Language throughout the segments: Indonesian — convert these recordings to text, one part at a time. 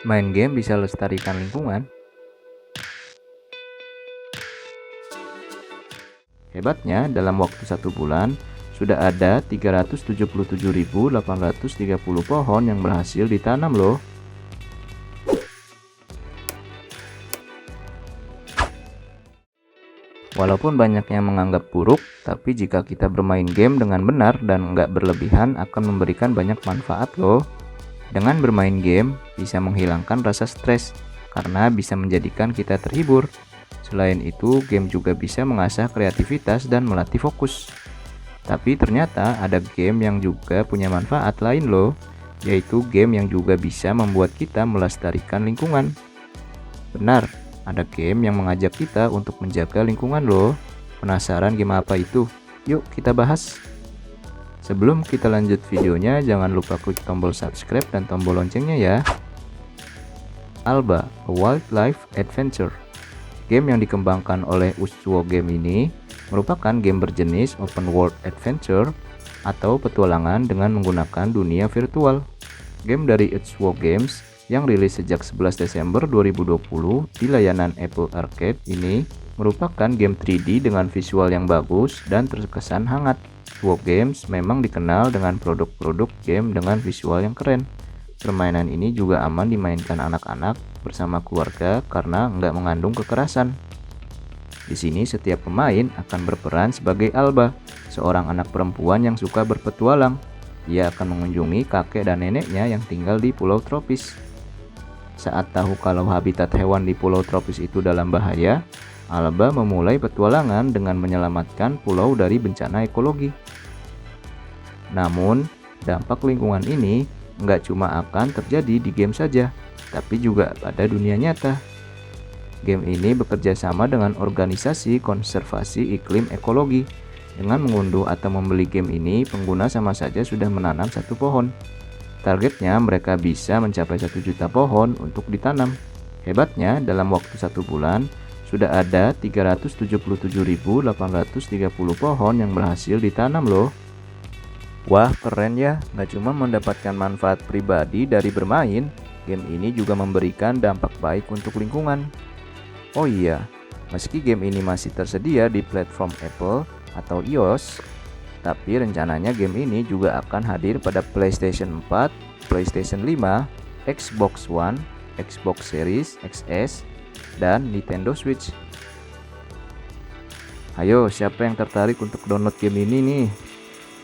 Main game bisa lestarikan lingkungan. Hebatnya, dalam waktu 1 bulan, sudah ada 377.830 pohon yang berhasil ditanam loh. Walaupun banyak yang menganggap buruk, tapi jika kita bermain game dengan benar dan nggak berlebihan akan memberikan banyak manfaat loh. Dengan bermain game, bisa menghilangkan rasa stres, karena bisa menjadikan kita terhibur. Selain itu, game juga bisa mengasah kreativitas dan melatih fokus. Tapi ternyata ada game yang juga punya manfaat lain loh, yaitu game yang juga bisa membuat kita melestarikan lingkungan. Benar, ada game yang mengajak kita untuk menjaga lingkungan loh. Penasaran game apa itu? Yuk kita bahas. Sebelum kita lanjut videonya, jangan lupa klik tombol subscribe dan tombol loncengnya ya. Alba, a Wildlife Adventure. Game yang dikembangkan oleh Utswo Game ini merupakan game berjenis open world adventure atau petualangan dengan menggunakan dunia virtual. Game dari Utswo Games yang rilis sejak 11 Desember 2020 di layanan Apple Arcade ini merupakan game 3D dengan visual yang bagus dan terkesan hangat. Utswo Games memang dikenal dengan produk-produk game dengan visual yang keren. Permainan ini juga aman dimainkan anak-anak bersama keluarga karena nggak mengandung kekerasan. Di sini setiap pemain akan berperan sebagai Alba, seorang anak perempuan yang suka berpetualang. Ia akan mengunjungi kakek dan neneknya yang tinggal di pulau tropis. Saat tahu kalau habitat hewan di pulau tropis itu dalam bahaya, Alba memulai petualangan dengan menyelamatkan pulau dari bencana ekologi. Namun, dampak lingkungan ini nggak cuma akan terjadi di game saja, tapi juga pada dunia nyata. Game ini bekerja sama dengan organisasi konservasi iklim ekologi. Dengan mengunduh atau membeli game ini, pengguna sama saja sudah menanam 1 pohon. Targetnya mereka bisa mencapai 1 juta pohon untuk ditanam. Hebatnya, dalam waktu 1 bulan, sudah ada 377.830 pohon yang berhasil ditanam loh. Wah, keren ya, nggak cuma mendapatkan manfaat pribadi dari bermain, game ini juga memberikan dampak baik untuk lingkungan. Oh iya, meski game ini masih tersedia di platform Apple atau iOS, tapi rencananya game ini juga akan hadir pada PlayStation 4, PlayStation 5, Xbox One, Xbox Series XS, dan Nintendo Switch. Ayo, siapa yang tertarik untuk download game ini nih?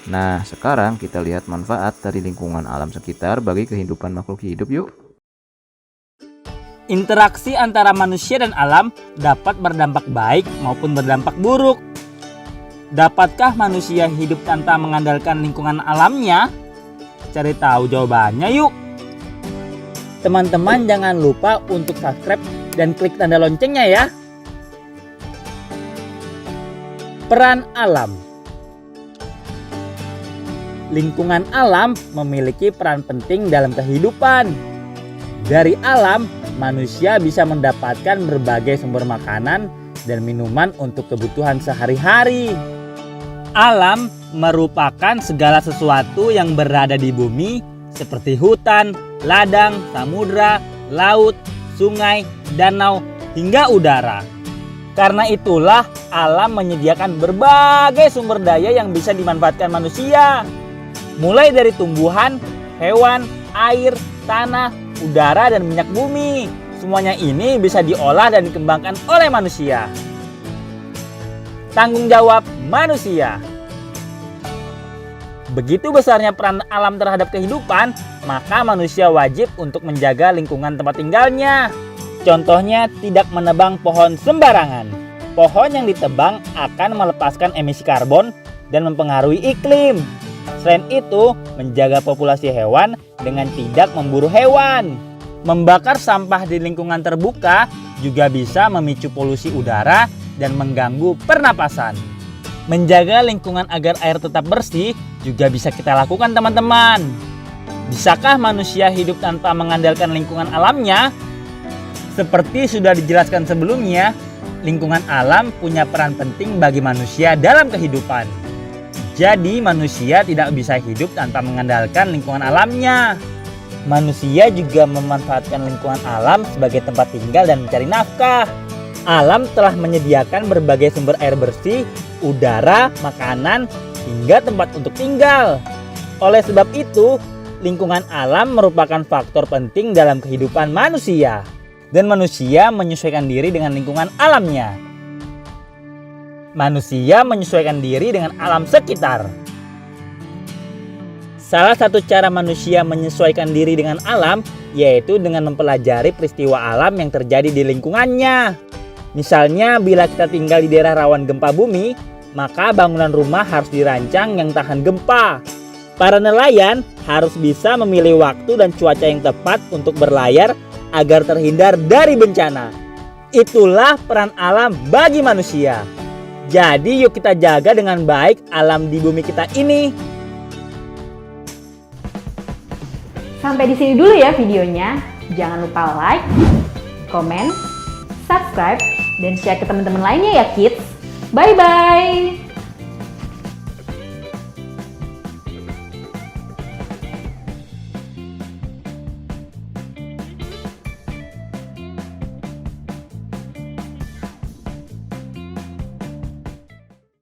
Nah, sekarang kita lihat manfaat dari lingkungan alam sekitar bagi kehidupan makhluk hidup yuk. Interaksi antara manusia dan alam dapat berdampak baik maupun berdampak buruk. Dapatkah manusia hidup tanpa mengandalkan lingkungan alamnya? Cari tahu jawabannya yuk. Teman-teman jangan lupa untuk subscribe dan klik tanda loncengnya ya. Peran alam. Lingkungan alam memiliki peran penting dalam kehidupan. Dari alam, manusia bisa mendapatkan berbagai sumber makanan dan minuman untuk kebutuhan sehari-hari. Alam merupakan segala sesuatu yang berada di bumi seperti hutan, ladang, samudra, laut, sungai, danau, hingga udara. Karena itulah alam menyediakan berbagai sumber daya yang bisa dimanfaatkan manusia. Mulai dari tumbuhan, hewan, air, tanah, udara, dan minyak bumi. Semuanya ini bisa diolah dan dikembangkan oleh manusia. Tanggung jawab manusia. Begitu besarnya peran alam terhadap kehidupan, maka manusia wajib untuk menjaga lingkungan tempat tinggalnya. Contohnya, tidak menebang pohon sembarangan. Pohon yang ditebang akan melepaskan emisi karbon dan mempengaruhi iklim. Selain itu, menjaga populasi hewan dengan tidak memburu hewan. Membakar sampah di lingkungan terbuka juga bisa memicu polusi udara dan mengganggu pernapasan. Menjaga lingkungan agar air tetap bersih juga bisa kita lakukan teman-teman. Bisakah manusia hidup tanpa mengandalkan lingkungan alamnya? Seperti sudah dijelaskan sebelumnya, lingkungan alam punya peran penting bagi manusia dalam kehidupan. Jadi manusia tidak bisa hidup tanpa mengandalkan lingkungan alamnya. Manusia juga memanfaatkan lingkungan alam sebagai tempat tinggal dan mencari nafkah. Alam telah menyediakan berbagai sumber air bersih, udara, makanan, hingga tempat untuk tinggal. Oleh sebab itu, lingkungan alam merupakan faktor penting dalam kehidupan manusia. Dan manusia menyesuaikan diri dengan lingkungan alamnya. Manusia menyesuaikan diri dengan alam sekitar. Salah satu cara manusia menyesuaikan diri dengan alam yaitu dengan mempelajari peristiwa alam yang terjadi di lingkungannya. Misalnya bila kita tinggal di daerah rawan gempa bumi, maka bangunan rumah harus dirancang yang tahan gempa. Para nelayan harus bisa memilih waktu dan cuaca yang tepat untuk berlayar agar terhindar dari bencana. Itulah peran alam bagi manusia. Jadi yuk kita jaga dengan baik alam di bumi kita ini. Sampai di sini dulu ya videonya. Jangan lupa like, komen, subscribe, dan share ke teman-teman lainnya ya kids. Bye-bye!